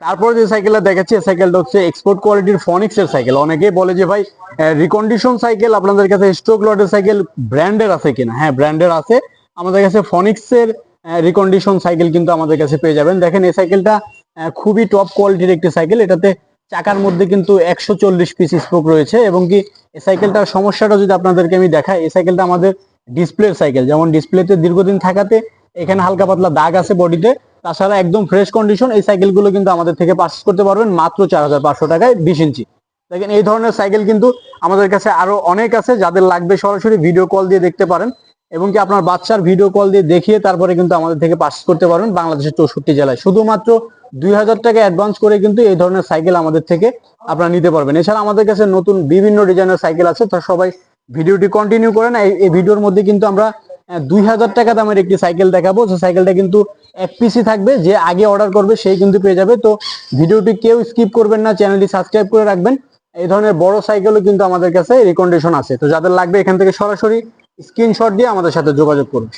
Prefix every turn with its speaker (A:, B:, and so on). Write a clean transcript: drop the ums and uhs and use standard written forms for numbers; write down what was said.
A: তারপর যে সাইকেলটা দেখাচ্ছি, এই সাইকেলটা হচ্ছে এক্সপোর্ট কোয়ালিটির ফনিক্স এর সাইকেল। অনেকেই বলে যে ভাই রিকন্ডিশন সাইকেল আপনাদের কাছে স্টক লটের সাইকেল ব্র্যান্ডের আছে কিনা। হ্যাঁ, ব্র্যান্ডের আছে। আমাদের কাছে ফনিক্স এর রিকন্ডিশন সাইকেল কিন্তু আমাদের কাছে পেয়ে যাবেন। দেখেন এই সাইকেলটা খুবই টপ কোয়ালিটির একটি সাইকেল। এটাতে চাকার মধ্যে কিন্তু 140 পিস স্পোক রয়েছে, এবং কি এই সাইকেলটার সমস্যাটা যদি আপনাদেরকে আমি দেখাই, এই সাইকেলটা আমাদের ডিসপ্লের সাইকেল। যেমন ডিসপ্লেতে দীর্ঘদিন থাকাতে এখানে হালকা পাতলা দাগ আছে বডিতে, তাছাড়া একদম ফ্রেশ কন্ডিশন। এই সাইকেলগুলো কিন্তু আমাদের থেকে পারচেজ করতে পারবেন মাত্র 4500 টাকায় 20 ইঞ্চি। দেখেন এই ধরনের সাইকেল কিন্তু আমাদের কাছে আরো অনেক আছে। যাদের লাগবে সরাসরি ভিডিও কল দিয়ে দেখতে পারেন, এবং কি আপনার বাচ্চার ভিডিও কল দিয়ে দেখিয়ে তারপরে কিন্তু আমাদের থেকে পারচেজ করতে পারবেন বাংলাদেশের 64 জেলায়। শুধুমাত্র 2000 টাকা অ্যাডভান্স করে কিন্তু এই ধরনের সাইকেল আমাদের থেকে আপনারা নিতে পারবেন। এছাড়া আমাদের কাছে নতুন বিভিন্ন ডিজাইনের সাইকেল আছে। তো সবাই ভিডিওটি কন্টিনিউ করেন। এই ভিডিওর মধ্যে কিন্তু আমরা 2000 টাকা দামের একটি সাইকেল দেখাবো। যে সাইকেলটা কিন্তু এক পিসি থাকবে, যে আগে অর্ডার করবে সেই কিন্তু পেয়ে যাবে। তো ভিডিওটি কেউ স্কিপ করবেন না, চ্যানেলটি সাবস্ক্রাইব করে রাখবেন। এই ধরনের বড় সাইকেলও কিন্তু আমাদের কাছে রিকন্ডিশন আছে। তো যাদের লাগবে এখান থেকে সরাসরি স্ক্রিনশট দিয়ে আমাদের সাথে যোগাযোগ করুন।